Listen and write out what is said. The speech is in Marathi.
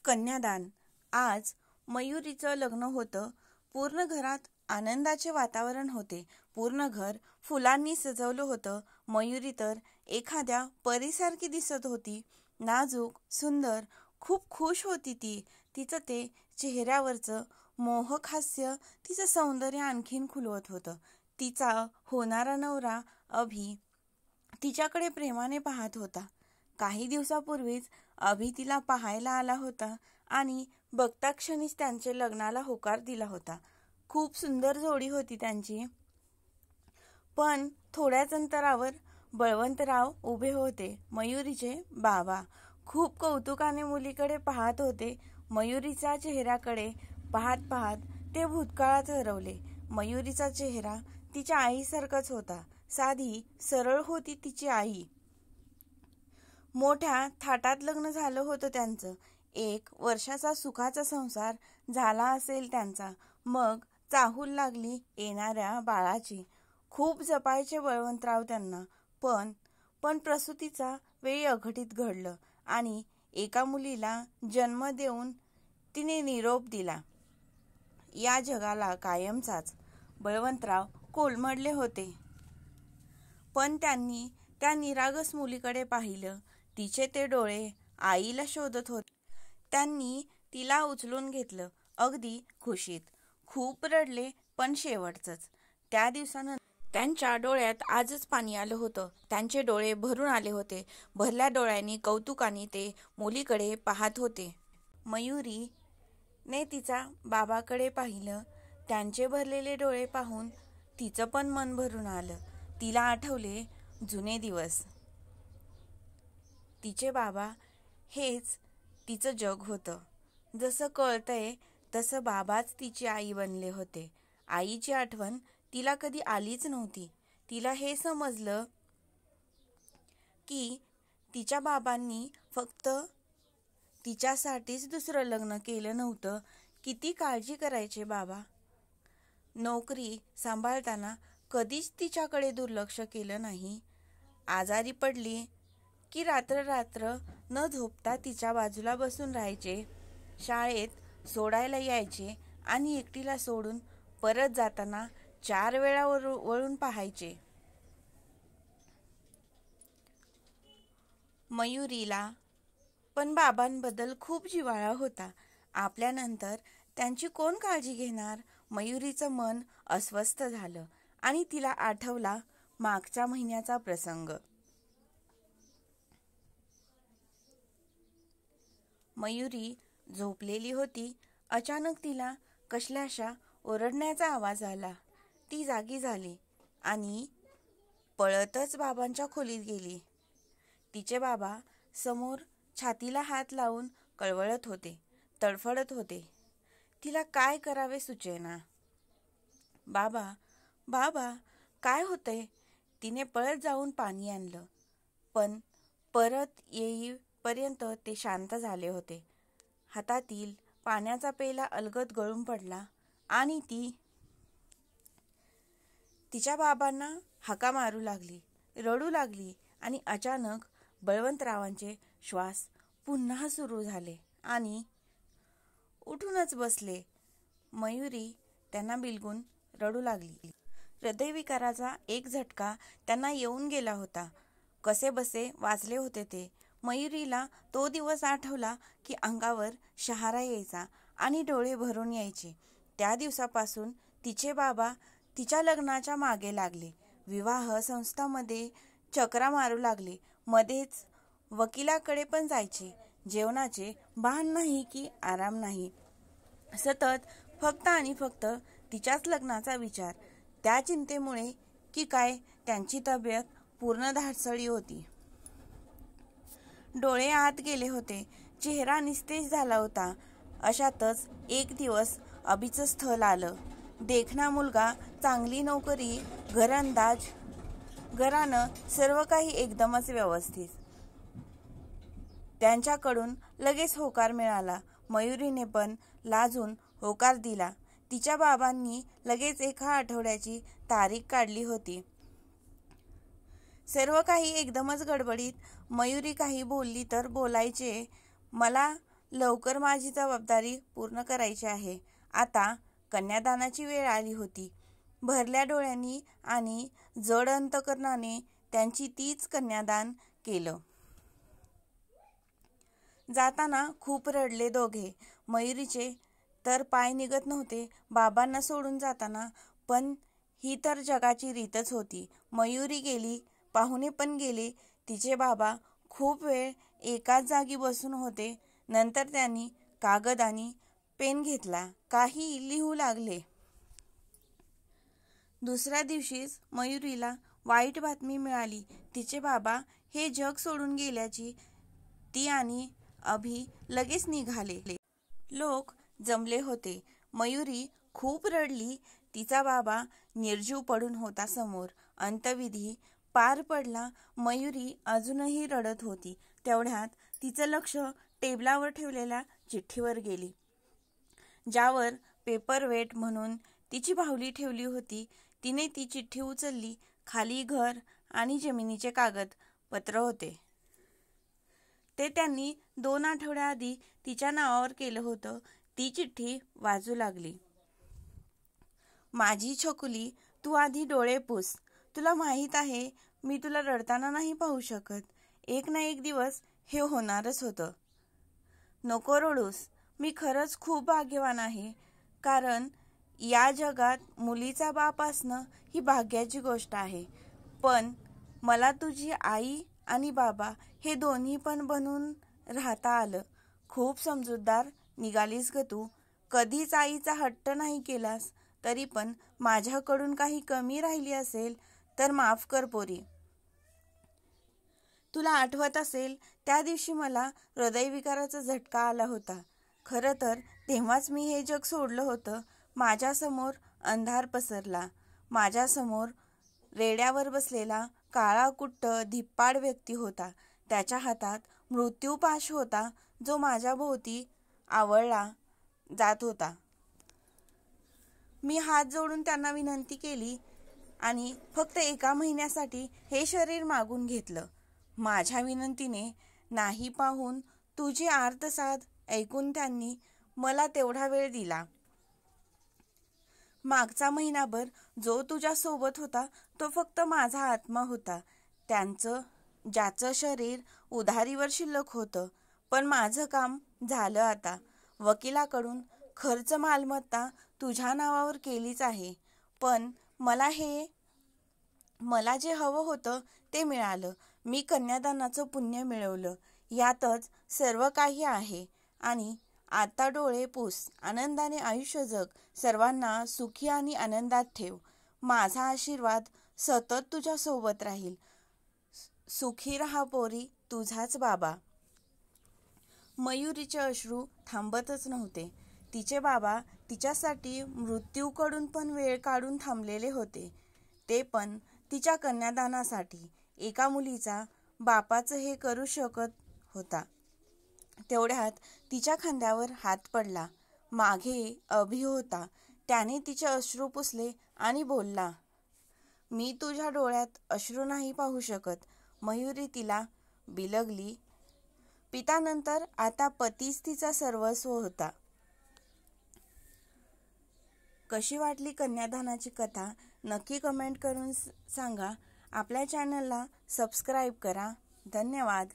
कन्यादान। आज मयुरीचं लग्न होतं। पूर्ण घरात आनंदाचे वातावरण होते। पूर्ण घर फुलांनी सजवलं होतं। मयुरी तर एखाद्या परीसारखी दिसत होती। नाजूक, सुंदर, खूप खुश होती ती। तिचं ते चेहऱ्यावरचं मोहक हास्य तिचं सौंदर्य आणखीन खुलवत होतं। तिचा होणारा नवरा अभि तिच्याकडे प्रेमाने पाहत होता। काही दिवसापूर्वीच अभि तिला पाहायला आला होता आणि बघता क्षणीच त्यांच्या लग्नाला होकार दिला होता। खूप सुंदर जोडी होती त्यांची। पण थोड्याच अंतरावर बळवंतराव उभे होते, मयुरीचे बाबा। खूप कौतुकाने मुलीकडे पाहत होते। मयुरीच्या चेहऱ्याकडे पाहत पाहत ते भूतकाळात हरवले। मयुरीचा चेहरा तिच्या आईसारखाच होता। साधी, सरळ होती तिची आई। मोठ्या थाटात लग्न झालं होतं त्यांचं। 1 वर्षाचा सुखाचा संसार झाला असेल त्यांचा। मग चाहूल लागली येणाऱ्या बाळाची। खूप जपायचे बळवंतराव त्यांना। पण प्रसूतीचा वेळी अघटित घडलं आणि एका मुलीला जन्म देऊन तिने निरोप दिला या जगाला कायमचाच। बळवंतराव कोलमडले होते। पण त्यांनी त्या निरागस मुलीकडे पाहिलं। तिचे ते डोळे आईला शोधत होते। त्यांनी तिला उचलून घेतलं, अगदी खुशीत। खूप रडले, पण शेवटचंच। त्या दिवसानंतर त्यांच्या डोळ्यात आजच पाणी आलं होतं। त्यांचे डोळे भरून आले होते। भरल्या डोळ्यांनी कौतुकाने ते मुलीकडे पाहत होते। मयुरीने तिच्या बाबाकडे पाहिलं। त्यांचे भरलेले डोळे पाहून तिचं पण मन भरून आलं। तिला आठवले जुने दिवस। तिचे बाबा हेच तिचं जग होतं। जसं कळतंय तसं बाबाच तिची आई बनले होते। आईची आठवण तिला कधी आलीच नव्हती। तिला हे समजलं की तिच्या बाबांनी फक्त तिच्यासाठीच दुसरं लग्न केलं नव्हतं। किती काळजी करायचे बाबा। नोकरी सांभाळताना कधीच तिच्याकडे दुर्लक्ष केलं नाही। आजारी पडली की रात्र न झोपता तिच्या बाजूला बसून राहायचे। शाळेत सोडायला यायचे आणि एकटीला सोडून परत जाताना 4 वेळा वळून पाहायचे। मयुरीला पण बाबांबद्दल खूप जिव्हाळा होता। आपल्यानंतर त्यांची कोण काळजी घेणार? मयुरीचं मन अस्वस्थ झालं आणि तिला आठवला मागच्या महिन्याचा प्रसंग। मयुरी झोपलेली होती। अचानक तिला कसल्याशा ओरडण्याचा आवाज आला। ती जागी झाली आणि पळतच बाबांच्या खोलीत गेली। तिचे बाबा समोर छातीला हात लावून कळवळत होते, तडफडत होते। तिला काय करावे सुचेना। बाबा, बाबा, काय होतंय? तिने पळत जाऊन पाणी आणलं, पण परत येईपर्यंत ते शांत झाले होते। हातातील पाण्याचा पेला अलगद गळून पडला आणि ती तिच्या बाबांना हाका मारू लागली, रडू लागली आणि अचानक बळवंतरावांचे श्वास पुन्हा सुरू झाले आणि उठूनच बसले। मयुरी त्यांना बिलगून रडू लागली। हृदयविकाराचा एक झटका त्यांना येऊन गेला होता। कसेबसे वाचले होते ते। मयुरीला तो दिवस आठवला की अंगावर शहारा यायचा आणि डोळे भरून यायचे। त्या दिवसापासून तिचे बाबा तिच्या लग्नाच्या मागे लागले। विवाह संस्थांमध्ये चकरा मारू लागले। मध्येच वकिलाकडे पण जायचे। जेवणाचे भान नाही की आराम नाही। सतत फक्त आणि फक्त तिच्याच लग्नाचा विचार। त्या चिंतेमुळे की काय त्यांची तब्येत पूर्ण ढासळली होती। डोळे आत गेले होते, चेहरा निस्तेज झाला होता। अशातच एक दिवस अभिचं स्थळ आलं। देखणा मुलगा, चांगली नोकरी, घरंदाज, घराणं सर्व काही एकदमच व्यवस्थित। त्यांच्याकडून लगेच होकार मिळाला। मयुरीने पण लाजून होकार दिला। तिच्या बाबांनी लगेच 1 आठवड्याची तारीख काढली होती। सर्व काही एकदमच गडबडीत। मयुरी काही बोलली तर बोलायचे, मला लवकर माझी जबाबदारी पूर्ण करायची आहे. आता कन्यादानाची वेळ आली होती. भरल्या डोळ्यांनी आणि जड अंतकरणाने त्यांची तीच कन्यादान केलं. जाताना खूप रडले दोघे. मयुरीचे तर पाय निघत नव्हते बाबांना सोडून जाताना, पण ही तर जगाची रीतच होती. मयुरी गेली, पाहुणे पण गेले. तिचे बाबा खूप वेळ एकाच जागी बसून होते. नंतर त्यांनी कागद आणि पेन घेतला, काही लिहू लागले. दुसऱ्या दिवशीच मयुरीला वाईट बातमी मिळाली. तिचे बाबा हे जग सोडून गेल्याची. ती आणि अभि लगेच निघाले. लोक जमले होते. मयुरी खूप रडली. तिचा बाबा निर्जीव पडून होता समोर. अंत्यविधी पार पडला. मयुरी अजूनही रडत होती. तेवढ्यात तिचं लक्ष टेबलावर ठेवलेल्या चिठ्ठीवर गेली, ज्यावर पेपरवेट म्हणून तिची बाहुली ठेवली होती. तिने ती चिठ्ठी उचलली. खाली घर आणि जमिनीचे कागदपत्र होते. ते त्यांनी 2 आठवड्याआधी तिच्या नावावर केलं होतं. ती चिठ्ठी वाचू लागली. माझी छकुली, तू आधी डोळे पुस. तुला माहीत आहे मी तुला रडताना नाही पाहू शकत. एक ना एक दिवस हे होणारच होतं. नको रडूस. मी खरंच खूप भाग्यवान आहे, कारण या जगात मुलीचा बाप असणं ही भाग्याची गोष्ट आहे. पण मला तुझी आई आणि बाबा हे दोन्ही पण बनून राहता आलं. खूप समजूतदार निघालीस ग तू. कधीच आईचा हट्ट नाही केलास. तरी पण माझ्याकडून काही कमी राहिली असेल तर माफ कर पोरी. तुला आठवत असेल त्या दिवशी मला हृदयविकाराचा झटका आला होता. खरं तर तेव्हाच मी हे जग सोडलं होतं. माझ्यासमोर अंधार पसरला. माझ्यासमोर रेड्यावर बसलेला काळा कुट्ट धिप्पाड व्यक्ती होता. त्याच्या हातात मृत्यूपाश होता, जो माझ्या भोवती आवळला जात होता. मी हात जोडून त्यांना विनंती केली आणि फक्त 1 महिन्यासाठी हे शरीर मागून घेतलं. माझ्या विनंतीने नाही पाहून तुझी आर्तसाद ऐकून त्यांनी मला तेवढा वेळ दिला. मागचा महिनाभर जो तुझ्या सोबत होता तो फक्त माझा आत्मा होता. ज्याचं शरीर उधारीवर शिल्लक होतं. पण माझं काम झालं आता. वकिलाकडून खर्च मालमत्ता तुझ्या नावावर केलीच आहे. पण मला जे हवं होतं ते मिळालं. मी कन्यादानाचं पुण्य मिळवलं. यातच सर्व काही आहे. आणि आता डोळे पुस. आनंदाने आयुष्य जग. सर्वांना सुखी आणि आनंदात ठेव. माझा आशीर्वाद सतत तुझ्या सोबत राहील. सुखी राहा पोरी. तुझाच बाबा. मयुरीचे अश्रू थांबतच नव्हते. तिचे बाबा तिच्यासाठी मृत्यूकडून पण वेळ काढून थांबलेले होते. ते पण तिच्या कन्यादानासाठी. एका मुलीचा बापाचं हे करू शकत होता. तेवढ्यात तिच्या खांद्यावर हात पडला. मागे अभि होता. त्याने तिचे अश्रू पुसले आणि बोलला, मी तुझ्या डोळ्यात अश्रू नाही पाहू शकत. मयुरी तिला बिलगली. पितानंतर आता पतीच तिचा सर्वस्व होता. कशी वाटली कन्यादानाची कथा नक्की कमेंट करून सांगा. आपल्या चॅनलला सबस्क्राईब करा. धन्यवाद.